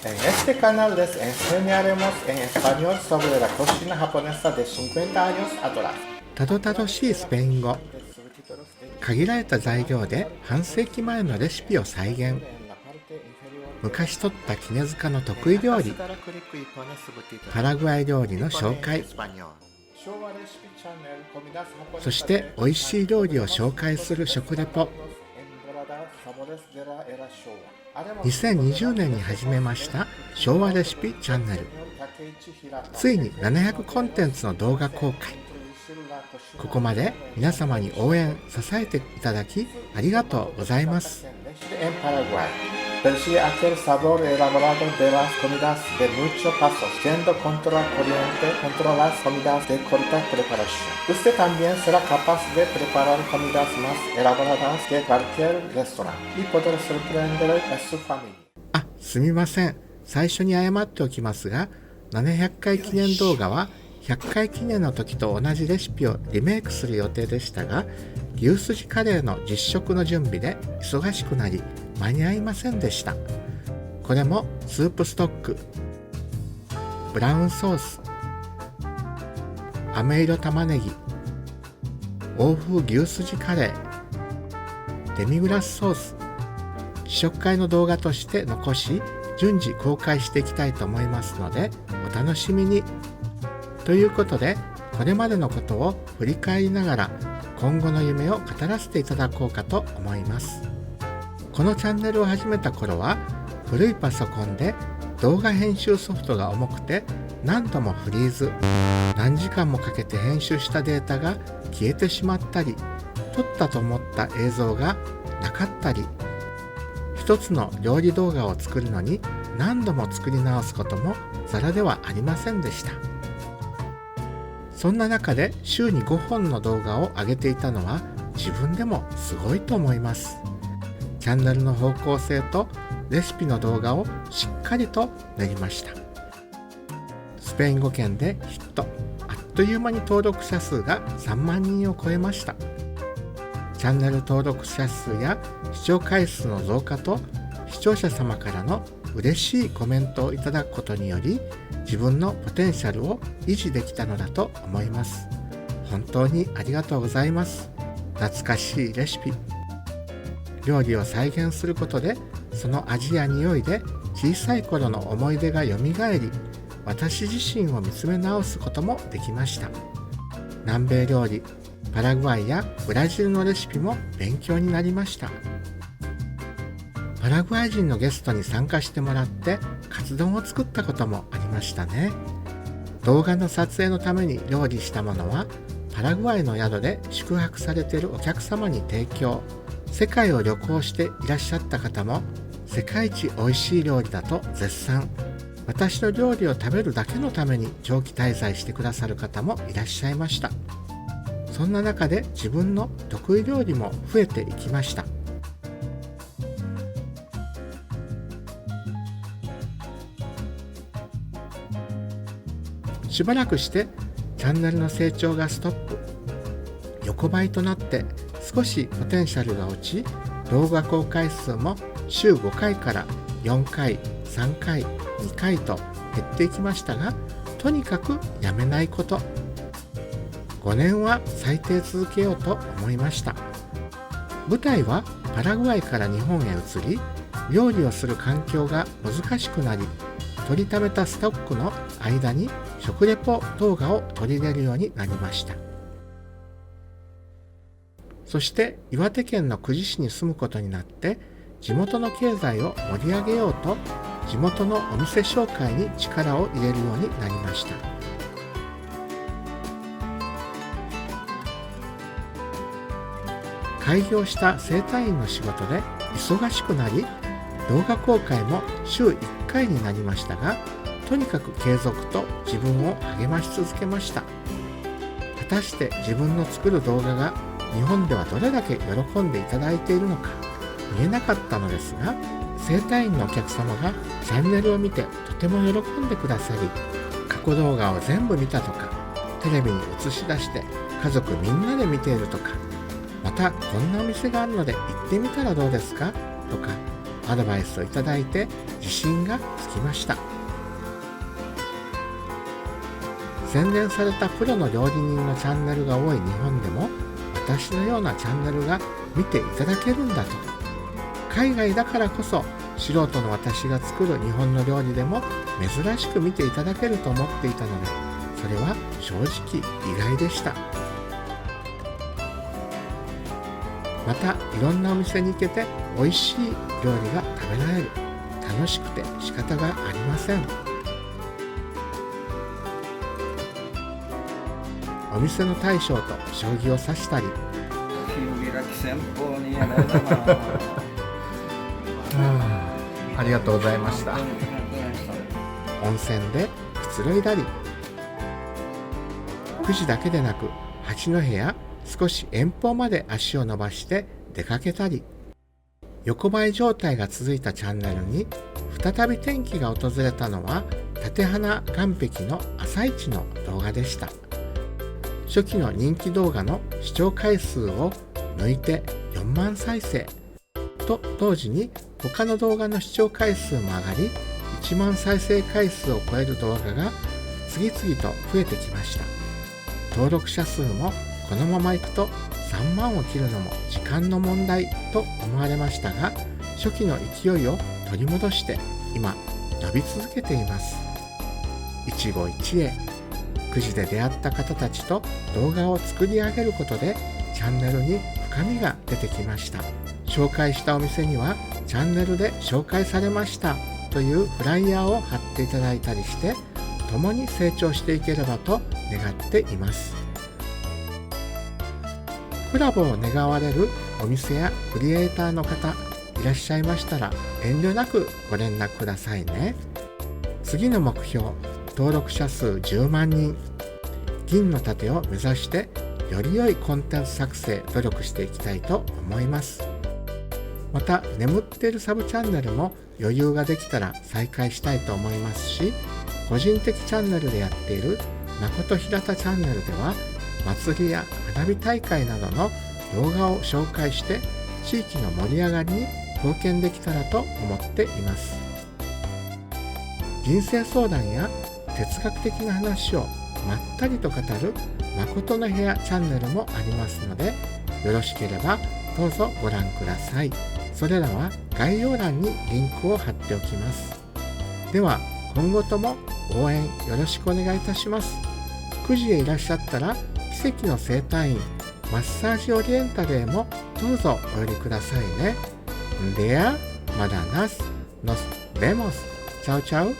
En este canal les enseñaremos en español sobre la cocina japonesa de 50 años atrás. たどたどしいスペイン語。限られた材料で半世紀前のレシピを再現。昔取った杵塚の得意料理、パラグアイ料理の紹介、そして美味しい料理を紹介する食レポ。2020年に始めました昭和レシピチャンネル。ついに700コンテンツの動画公開。ここまで皆様に応援支えていただきありがとうございます。Persigue aquel sabor elaborado de las comidas de muchos pasos, yendo contra corriente contra las comidas de corta preparación. Usted también será capaz de preparar comidas más elaboradas que cualquier restaurante y poder sorprender a su familia. すみません。最初に謝っておきますが、700回記念動画は100回記念の時と同じレシピをリメイクする予定でしたが、牛すじカレーの実食の準備で忙しくなり間に合いませんでした。これもスープストック、ブラウンソース、飴色玉ねぎ、欧風牛すじカレー、デミグラスソース、試食会の動画として残し順次公開していきたいと思いますのでお楽しみに。ということで、これまでのことを振り返りながら今後の夢を語らせていただこうかと思います。このチャンネルを始めた頃は古いパソコンで動画編集ソフトが重くて何度もフリーズ、何時間もかけて編集したデータが消えてしまったり、撮ったと思った映像がなかったり、一つの料理動画を作るのに何度も作り直すこともざらではありませんでした。そんな中で週に5本の動画を上げていたのは自分でもすごいと思います。チャンネルの方向性とレシピの動画をしっかりと練りました。スペイン語圏でヒット、あっという間に登録者数が3万人を超えました。チャンネル登録者数や視聴回数の増加と視聴者様からの嬉しいコメントをいただくことにより自分のポテンシャルを維持できたのだと思います。本当にありがとうございます。懐かしいレシピ、料理を再現することでその味や匂いで小さい頃の思い出がよみがえり、私自身を見つめ直すこともできました。南米料理、パラグアイやブラジルのレシピも勉強になりました。パラグアイ人のゲストに参加してもらってカツ丼を作ったこともありましたね。動画の撮影のために料理したものはパラグアイの宿で宿泊されているお客様に提供。世界を旅行していらっしゃった方も世界一美味しい料理だと絶賛。私の料理を食べるだけのために長期滞在してくださる方もいらっしゃいました。そんな中で自分の得意料理も増えていきました。しばらくしてチャンネルの成長がストップ、横ばいとなって少しポテンシャルが落ち、動画公開数も週5回から4回、3回、2回と減っていきましたが、とにかくやめないこと。5年は最低続けようと思いました。舞台はパラグアイから日本へ移り、料理をする環境が難しくなり、取りためたストックの間に食レポ動画を取り入れるようになりました。そして岩手県の久慈市に住むことになって地元の経済を盛り上げようと地元のお店紹介に力を入れるようになりました。開業した整体院の仕事で忙しくなり動画公開も週1回になりましたが、とにかく継続と自分を励まし続けました。果たして自分の作る動画が日本ではどれだけ喜んでいただいているのか見えなかったのですが、整体院のお客様がチャンネルを見てとても喜んでくださり、過去動画を全部見たとか、テレビに映し出して家族みんなで見ているとか、またこんなお店があるので行ってみたらどうですかとか、アドバイスをいただいて自信がつきました。洗練されたプロの料理人のチャンネルが多い日本でも私のようなチャンネルが見ていただけるんだと、海外だからこそ素人の私が作る日本の料理でも珍しく見ていただけると思っていたので、それは正直意外でした。またいろんなお店に行けて美味しい料理が食べられる、楽しくて仕方がありません。お店の大将と将棋を指したり、君ら先方にやられたなありがとうございました。温泉でくつろいだり、9時だけでなく八戸や少し遠方まで足を伸ばして出かけたり、横ばい状態が続いたチャンネルに再び転機が訪れたのは立花岸壁の朝市の動画でした。初期の人気動画の視聴回数を抜いて4万再生と同時に他の動画の視聴回数も上がり、1万再生回数を超える動画が次々と増えてきました。登録者数もこのままいくと3万を切るのも時間の問題と思われましたが、初期の勢いを取り戻して今伸び続けています。一期一会、くじで出会った方たちと動画を作り上げることでチャンネルに深みが出てきました。紹介したお店にはチャンネルで紹介されましたというフライヤーを貼っていただいたりして、共に成長していければと願っています。コラボを願われるお店やクリエイターの方いらっしゃいましたら遠慮なくご連絡くださいね。次の目標、登録者数10万人、銀の盾を目指してより良いコンテンツ作成努力していきたいと思います。また眠っているサブチャンネルも余裕ができたら再開したいと思いますし、個人的チャンネルでやっている誠平田チャンネルでは祭りや花火大会などの動画を紹介して地域の盛り上がりに貢献できたらと思っています。人生相談や哲学的な話をまったりと語る誠の部屋チャンネルもありますので、よろしければどうぞご覧ください。それらは概要欄にリンクを貼っておきます。では今後とも応援よろしくお願いいたします。9時へいらっしゃったら奇跡の整体院マッサージオリエンタルへもどうぞお寄りくださいね。ではまだナス、ノス、ベモス、チャウチャウ。